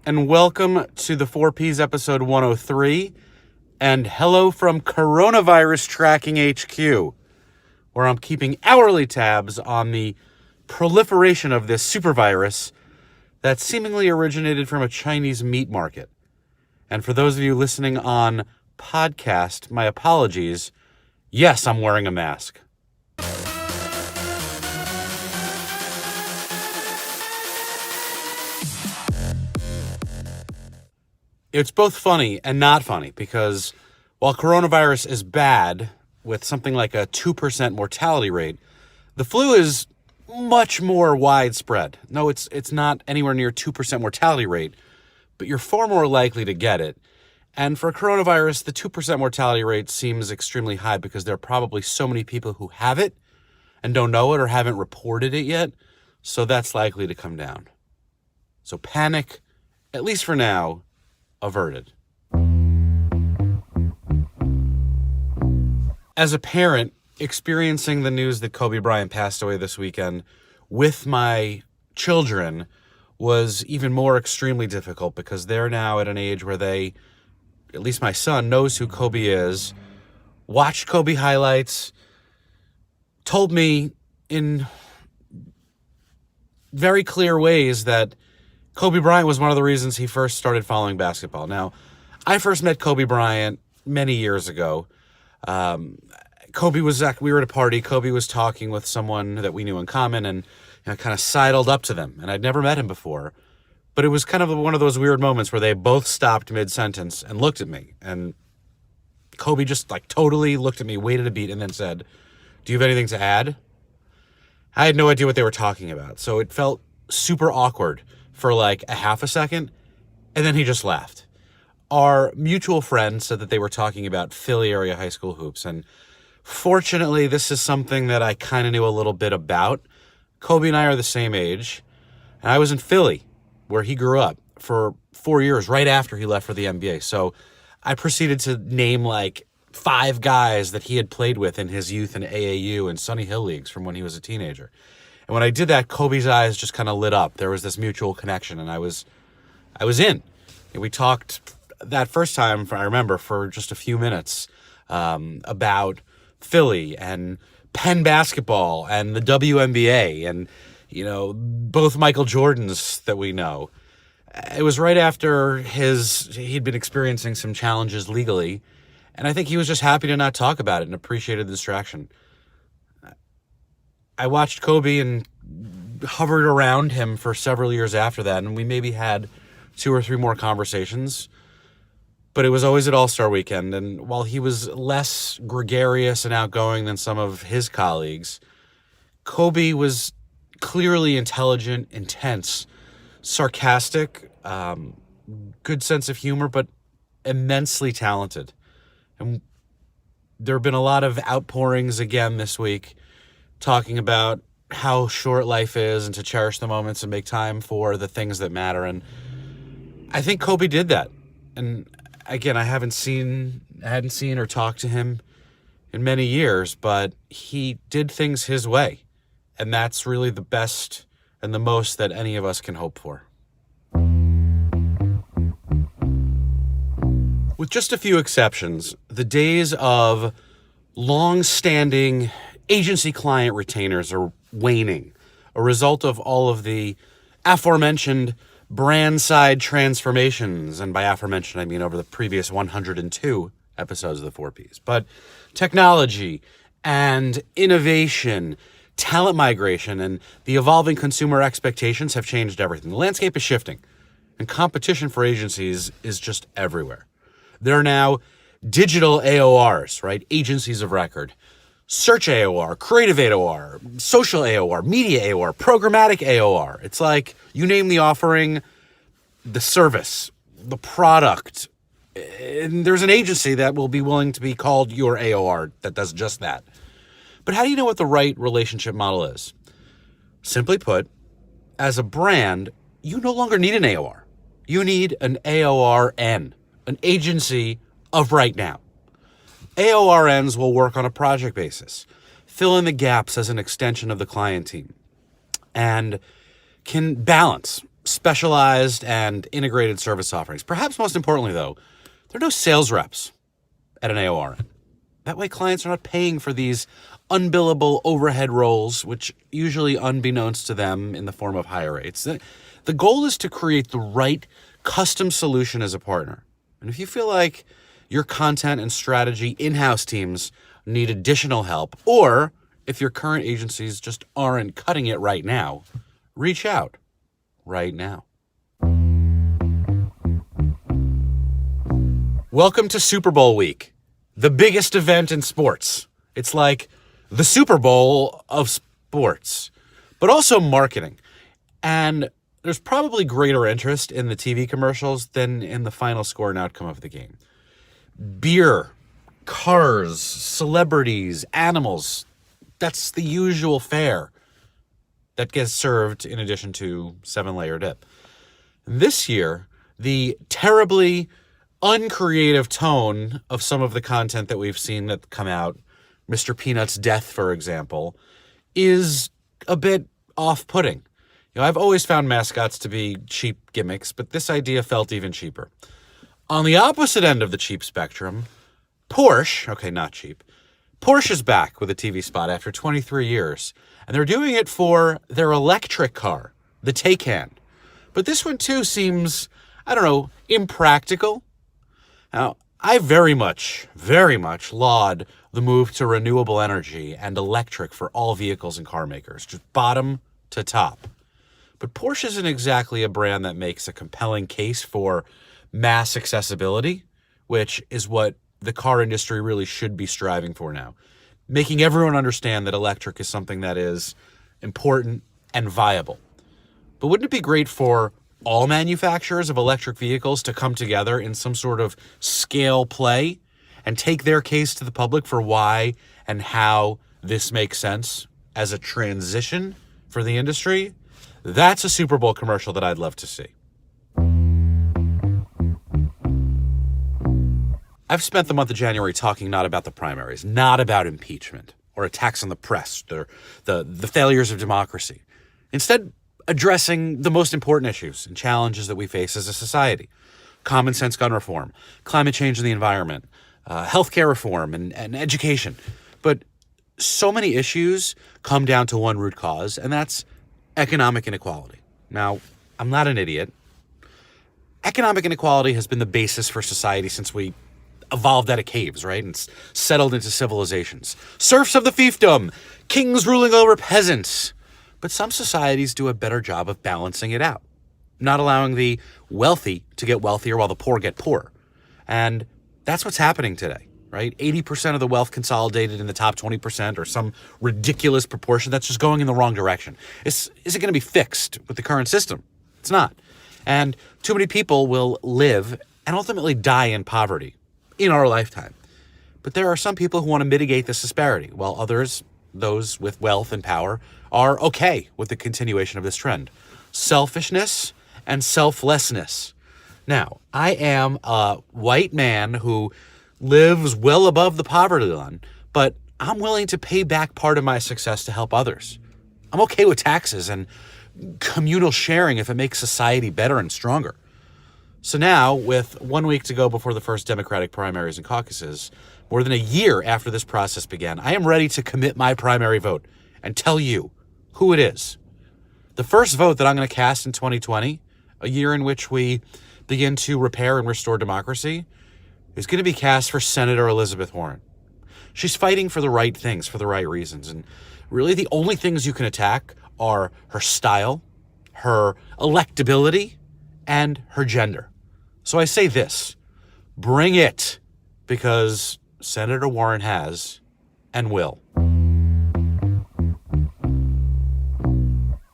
and welcome to the 4Ps episode 103, and hello from Coronavirus Tracking HQ, where I'm keeping hourly tabs on the proliferation of this supervirus that seemingly originated from a Chinese meat market. And for those of you listening on podcast, my apologies. Yes, I'm wearing a mask. It's both funny and not funny because while coronavirus is bad with something like a 2% mortality rate, the flu is much more widespread. No, it's not anywhere near 2% mortality rate, but you're far more likely to get it. And for coronavirus, the 2% mortality rate seems extremely high because there are probably so many people who have it and don't know it or haven't reported it yet. So that's likely to come down. So panic, at least for now, averted. As a parent, experiencing the news that Kobe Bryant passed away this weekend with my children was even more extremely difficult because they're now at an age where they, at least my son, knows who Kobe is, watched Kobe highlights, told me in very clear ways that Kobe Bryant was one of the reasons he first started following basketball. Now, I first met Kobe Bryant many years ago. We were at a party. Kobe was talking with someone that we knew in common, and I kind of sidled up to them. And I'd never met him before, but it was kind of one of those weird moments where they both stopped mid-sentence and looked at me. And Kobe just totally looked at me, waited a beat, and then said, "Do you have anything to add?" I had no idea what they were talking about, so it felt super awkward for a half a second, and then he just laughed. Our mutual friend said that they were talking about Philly area high school hoops, and fortunately, this is something that I kind of knew a little bit about. Kobe and I are the same age, and I was in Philly, where he grew up, for 4 years, right after he left for the NBA. So I proceeded to name 5 guys that he had played with in his youth in AAU and Sunny Hill leagues from when he was a teenager. And when I did that, Kobe's eyes just kind of lit up. There was this mutual connection, and I was in. And we talked that first time, I remember, for just a few minutes about Philly and Penn basketball and the WNBA and, both Michael Jordans that we know. It was right after he'd been experiencing some challenges legally, and I think he was just happy to not talk about it and appreciated the distraction. I watched Kobe and hovered around him for several years after that, and we maybe had 2 or 3 more conversations, but it was always at All-Star Weekend, and while he was less gregarious and outgoing than some of his colleagues, Kobe was clearly intelligent, intense, sarcastic, good sense of humor, but immensely talented. And there have been a lot of outpourings again this week talking about how short life is and to cherish the moments and make time for the things that matter. And I think Kobe did that. And again, I hadn't seen or talked to him in many years, but he did things his way. And that's really the best and the most that any of us can hope for. With just a few exceptions, the days of long-standing agency-client retainers are waning, a result of all of the aforementioned brand-side transformations, and by aforementioned I mean over the previous 102 episodes of the 4Ps. But technology and innovation, talent migration, and the evolving consumer expectations have changed everything. The landscape is shifting, and competition for agencies is just everywhere. There are now digital AORs, right? Agencies of record. Search AOR, creative AOR, social AOR, media AOR, programmatic AOR. It's like you name the offering, the service, the product, and there's an agency that will be willing to be called your AOR that does just that. But how do you know what the right relationship model is? Simply put, as a brand, you no longer need an AOR. You need an AORN, an agency of right now. AORNs will work on a project basis, fill in the gaps as an extension of the client team, and can balance specialized and integrated service offerings. Perhaps most importantly, though, there are no sales reps at an AORN. That way clients are not paying for these unbillable overhead roles, which usually unbeknownst to them in the form of higher rates. The goal is to create the right custom solution as a partner. And if you feel like your content and strategy in-house teams need additional help, or if your current agencies just aren't cutting it right now, reach out right now. Welcome to Super Bowl week, the biggest event in sports. It's like the Super Bowl of sports, but also marketing. And there's probably greater interest in the TV commercials than in the final score and outcome of the game. Beer, cars, celebrities, animals, that's the usual fare that gets served in addition to 7-layer dip. This year, the terribly uncreative tone of some of the content that we've seen that come out, Mr. Peanut's death, for example, is a bit off-putting. I've always found mascots to be cheap gimmicks, but this idea felt even cheaper. On the opposite end of the cheap spectrum, Porsche, okay, not cheap, Porsche is back with a TV spot after 23 years, and they're doing it for their electric car, the Taycan. But this one, too, seems, impractical. Now, I very much laud the move to renewable energy and electric for all vehicles and car makers, just bottom to top. But Porsche isn't exactly a brand that makes a compelling case for mass accessibility, which is what the car industry really should be striving for now. Making everyone understand that electric is something that is important and viable. But wouldn't it be great for all manufacturers of electric vehicles to come together in some sort of scale play and take their case to the public for why and how this makes sense as a transition for the industry? That's a Super Bowl commercial that I'd love to see. I've spent the month of January talking not about the primaries, not about impeachment or attacks on the press or the failures of democracy. Instead, addressing the most important issues and challenges that we face as a society. Common sense gun reform, climate change in the environment, healthcare reform, and education. But so many issues come down to one root cause, and that's economic inequality. Now, I'm not an idiot. Economic inequality has been the basis for society since we evolved out of caves, right? And settled into civilizations. Serfs of the fiefdom, kings ruling over peasants. But some societies do a better job of balancing it out, not allowing the wealthy to get wealthier while the poor get poorer. And that's what's happening today, right? 80% of the wealth consolidated in the top 20% or some ridiculous proportion that's just going in the wrong direction. Is it going to be fixed with the current system? It's not. And too many people will live and ultimately die in poverty in our lifetime. But there are some people who want to mitigate this disparity, while others, those with wealth and power, are okay with the continuation of this trend. Selfishness and selflessness. Now, I am a white man who lives well above the poverty line, but I'm willing to pay back part of my success to help others. I'm okay with taxes and communal sharing if it makes society better and stronger. So now, with 1 week to go before the first Democratic primaries and caucuses, more than a year after this process began, I am ready to commit my primary vote and tell you who it is. The first vote that I'm going to cast in 2020, a year in which we begin to repair and restore democracy, is going to be cast for Senator Elizabeth Warren. She's fighting for the right things, for the right reasons. And really the only things you can attack are her style, her electability, and her gender. So I say this, bring it, because Senator Warren has and will.